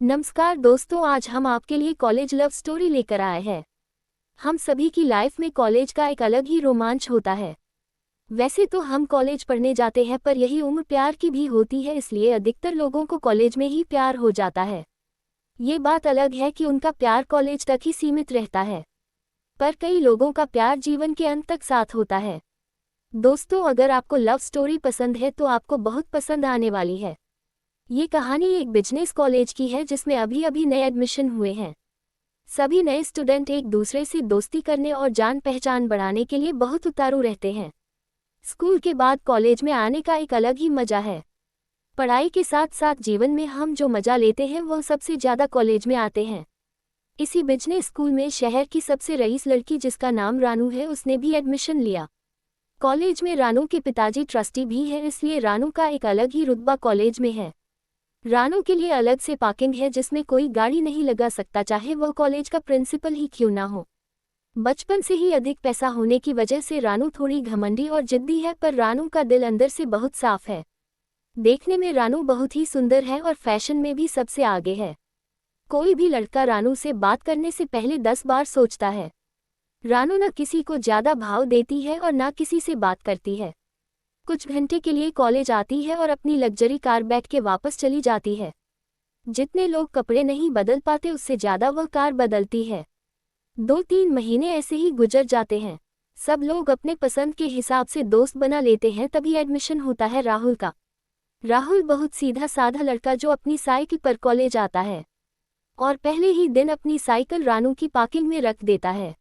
नमस्कार दोस्तों, आज हम आपके लिए कॉलेज लव स्टोरी लेकर आए हैं। हम सभी की लाइफ में कॉलेज का एक अलग ही रोमांच होता है। वैसे तो हम कॉलेज पढ़ने जाते हैं, पर यही उम्र प्यार की भी होती है, इसलिए अधिकतर लोगों को कॉलेज में ही प्यार हो जाता है। ये बात अलग है कि उनका प्यार कॉलेज तक ही सीमित रहता है, पर कई लोगों का प्यार जीवन के अंत तक साथ होता है। दोस्तों, अगर आपको लव स्टोरी पसंद है तो आपको बहुत पसंद आने वाली है। ये कहानी एक बिजनेस कॉलेज की है जिसमें अभी अभी नए एडमिशन हुए हैं। सभी नए स्टूडेंट एक दूसरे से दोस्ती करने और जान पहचान बढ़ाने के लिए बहुत उतारू रहते हैं। स्कूल के बाद कॉलेज में आने का एक अलग ही मजा है। पढ़ाई के साथ साथ जीवन में हम जो मजा लेते हैं वह सबसे ज़्यादा कॉलेज में आते हैं। इसी बिजनेस स्कूल में शहर की सबसे रईस लड़की, जिसका नाम रानू है, उसने भी एडमिशन लिया। कॉलेज में रानू के पिताजी ट्रस्टी भी हैं, इसलिए रानू का एक अलग ही रुतबा कॉलेज में है। रानू के लिए अलग से पार्किंग है जिसमें कोई गाड़ी नहीं लगा सकता, चाहे वह कॉलेज का प्रिंसिपल ही क्यों ना हो। बचपन से ही अधिक पैसा होने की वजह से रानू थोड़ी घमंडी और जिद्दी है, पर रानू का दिल अंदर से बहुत साफ है। देखने में रानू बहुत ही सुंदर है और फैशन में भी सबसे आगे है। कोई भी लड़का रानू से बात करने से पहले 10 बार सोचता है। रानू न किसी को ज्यादा भाव देती है और न किसी से बात करती है। कुछ घंटे के लिए कॉलेज आती है और अपनी लग्जरी कार बैठ के वापस चली जाती है। जितने लोग कपड़े नहीं बदल पाते उससे ज्यादा वह कार बदलती है। 2-3 महीने ऐसे ही गुजर जाते हैं। सब लोग अपने पसंद के हिसाब से दोस्त बना लेते हैं। तभी एडमिशन होता है राहुल का। राहुल बहुत सीधा साधा लड़का जो अपनी साइकिल पर कॉलेज आता है और पहले ही दिन अपनी साइकिल रानू की पार्किंग में रख देता है।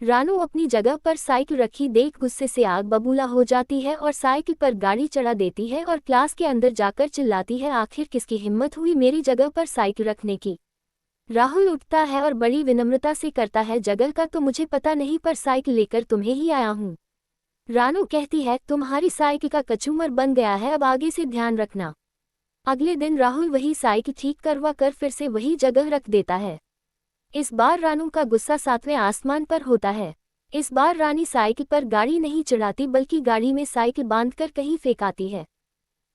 रानू अपनी जगह पर साइकिल रखी देख गुस्से से आग बबूला हो जाती है और साइकिल पर गाड़ी चढ़ा देती है और क्लास के अंदर जाकर चिल्लाती है, आखिर किसकी हिम्मत हुई मेरी जगह पर साइकिल रखने की। राहुल उठता है और बड़ी विनम्रता से करता है, जगह का तो मुझे पता नहीं, पर साइकिल लेकर तुम्हें ही आया हूँ। रानू कहती है, तुम्हारी साइकिल का कचूमर बन गया है, अब आगे से ध्यान रखना। अगले दिन राहुल वही साइकिल ठीक करवा कर फिर से वही जगह रख देता है। इस बार रानू का गुस्सा 7वें आसमान पर होता है। इस बार रानी साइकिल पर गाड़ी नहीं चढ़ाती बल्कि गाड़ी में साइकिल बांधकर कहीं फेंकाती है।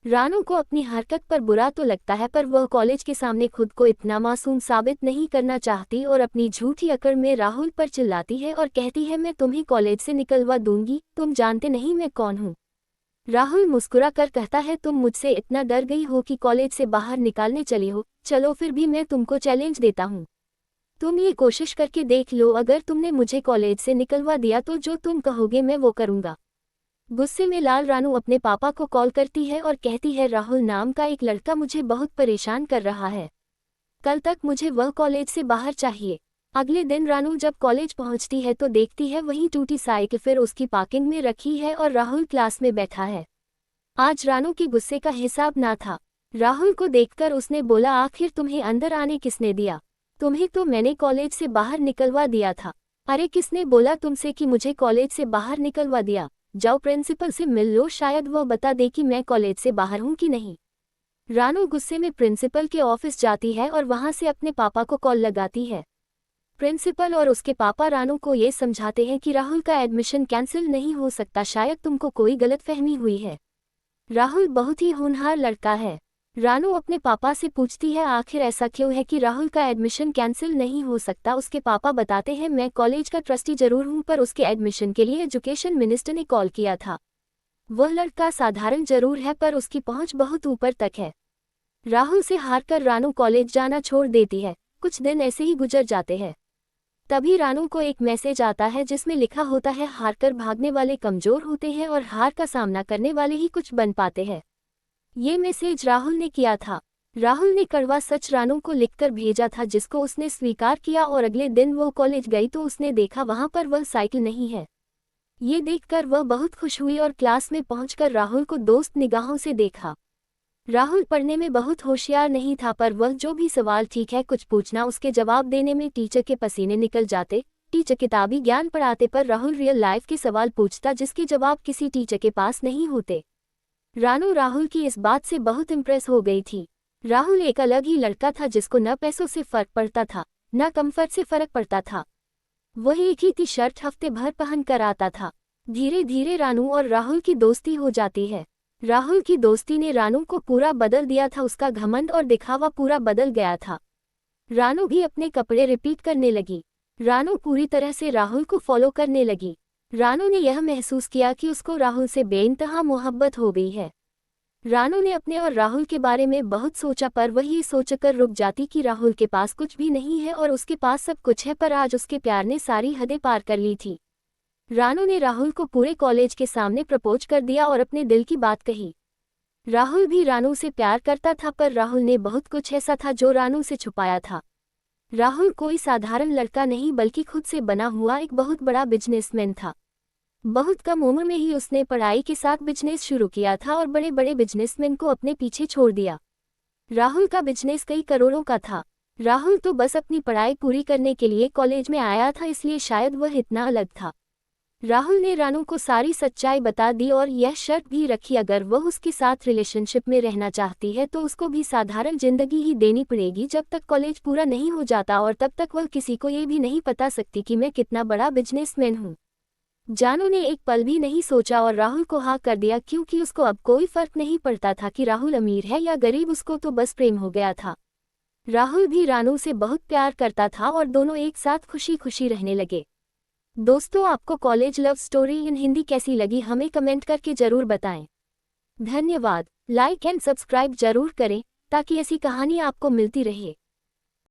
रानू को अपनी हरकत पर बुरा तो लगता है, पर वह कॉलेज के सामने खुद को इतना मासूम साबित नहीं करना चाहती और अपनी झूठी अकड़ में राहुल पर चिल्लाती है और कहती है, मैं तुम्हें कॉलेज से निकलवा दूंगी, तुम जानते नहीं मैं कौन हूँ। राहुल मुस्कुरा कर कहता है, तुम मुझसे इतना डर गई हो कि कॉलेज से बाहर निकालने चली हो, चलो फिर भी मैं तुमको चैलेंज देता हूँ। तुम ये कोशिश करके देख लो, अगर तुमने मुझे कॉलेज से निकलवा दिया तो जो तुम कहोगे मैं वो करूँगा। गुस्से में लाल रानू अपने पापा को कॉल करती है और कहती है, राहुल नाम का एक लड़का मुझे बहुत परेशान कर रहा है, कल तक मुझे वह कॉलेज से बाहर चाहिए। अगले दिन रानू जब कॉलेज पहुंचती है तो देखती है वही टूटी साइकिल फिर उसकी पार्किंग में रखी है और राहुल क्लास में बैठा है। आज रानू के गुस्से का हिसाब ना था। राहुल को देखकर उसने बोला, आखिर तुम्हें अंदर आने किसने दिया? तुम्हें तो मैंने कॉलेज से बाहर निकलवा दिया था। अरे किसने बोला तुमसे कि मुझे कॉलेज से बाहर निकलवा दिया? जाओ प्रिंसिपल से मिल लो, शायद वह बता दे कि मैं कॉलेज से बाहर हूँ कि नहीं। रानू गुस्से में प्रिंसिपल के ऑफिस जाती है और वहां से अपने पापा को कॉल लगाती है। प्रिंसिपल और उसके पापा रानू को ये समझाते हैं कि राहुल का एडमिशन कैंसिल नहीं हो सकता, शायद तुमको कोई गलतफहमी हुई है। राहुल बहुत ही होनहार लड़का है। रानू अपने पापा से पूछती है, आखिर ऐसा क्यों है कि राहुल का एडमिशन कैंसिल नहीं हो सकता? उसके पापा बताते हैं, मैं कॉलेज का ट्रस्टी जरूर हूं, पर उसके एडमिशन के लिए एजुकेशन मिनिस्टर ने कॉल किया था। वह लड़का साधारण जरूर है पर उसकी पहुंच बहुत ऊपर तक है। राहुल से हारकर रानू कॉलेज जाना छोड़ देती है। कुछ दिन ऐसे ही गुजर जाते हैं। तभी रानू को एक मैसेज आता है जिसमें लिखा होता है, हारकर भागने वाले कमजोर होते हैं और हार का सामना करने वाले ही कुछ बन पाते हैं। ये मैसेज राहुल ने किया था। राहुल ने कड़वा सच रानू को लिखकर भेजा था, जिसको उसने स्वीकार किया और अगले दिन वो कॉलेज गई तो उसने देखा वहां पर वह साइकिल नहीं है। ये देखकर वह बहुत खुश हुई और क्लास में पहुंचकर राहुल को दोस्त निगाहों से देखा। राहुल पढ़ने में बहुत होशियार नहीं था, पर वह जो भी सवाल ठीक है कुछ पूछना, उसके जवाब देने में टीचर के पसीने निकल जाते। टीचर किताबी ज्ञान पढ़ाते पर राहुल रियल लाइफ के सवाल पूछता जिसके जवाब किसी टीचर के पास नहीं होते। रानू राहुल की इस बात से बहुत इम्प्रेस हो गई थी। राहुल एक अलग ही लड़का था जिसको न पैसों से फर्क पड़ता था न कंफर्ट से फर्क पड़ता था। वह एक ही टी शर्ट हफ्ते भर पहन कर आता था। धीरे धीरे रानू और राहुल की दोस्ती हो जाती है। राहुल की दोस्ती ने रानू को पूरा बदल दिया था, उसका घमंड और दिखावा पूरा बदल गया था। रानू भी अपने कपड़े रिपीट करने लगी। रानू पूरी तरह से राहुल को फॉलो करने लगी। रानू ने यह महसूस किया कि उसको राहुल से बेइंतहा मोहब्बत हो गई है। रानू ने अपने और राहुल के बारे में बहुत सोचा, पर वह ये सोचकर रुक जाती कि राहुल के पास कुछ भी नहीं है और उसके पास सब कुछ है, पर आज उसके प्यार ने सारी हदें पार कर ली थी। रानू ने राहुल को पूरे कॉलेज के सामने प्रपोज कर दिया और अपने दिल की बात कही। राहुल भी रानू से प्यार करता था, पर राहुल ने बहुत कुछ ऐसा था जो रानू से छुपाया था। राहुल कोई साधारण लड़का नहीं बल्कि खुद से बना हुआ एक बहुत बड़ा बिजनेसमैन था। बहुत कम उम्र में ही उसने पढ़ाई के साथ बिजनेस शुरू किया था और बड़े बड़े बिजनेसमैन को अपने पीछे छोड़ दिया। राहुल का बिजनेस कई करोड़ों का था। राहुल तो बस अपनी पढ़ाई पूरी करने के लिए कॉलेज में आया था, इसलिए शायद वह इतना अलग था। राहुल ने रानू को सारी सच्चाई बता दी और यह शर्त भी रखी, अगर वह उसके साथ रिलेशनशिप में रहना चाहती है तो उसको भी साधारण जिंदगी ही देनी पड़ेगी जब तक कॉलेज पूरा नहीं हो जाता, और तब तक वह किसी को ये भी नहीं बता सकती कि मैं कितना बड़ा बिजनेसमैन हूँ। जानू ने एक पल भी नहीं सोचा और राहुल को हाँ कर दिया, क्योंकि उसको अब कोई फर्क नहीं पड़ता था कि राहुल अमीर है या गरीब, उसको तो बस प्रेम हो गया था। राहुल भी रानू से बहुत प्यार करता था और दोनों एक साथ खुशी खुशी रहने लगे। दोस्तों, आपको college love story in Hindi कैसी लगी हमें कमेंट करके जरूर बताएं। धन्यवाद। लाइक एंड सब्सक्राइब जरूर करें ताकि ऐसी कहानी आपको मिलती रहे।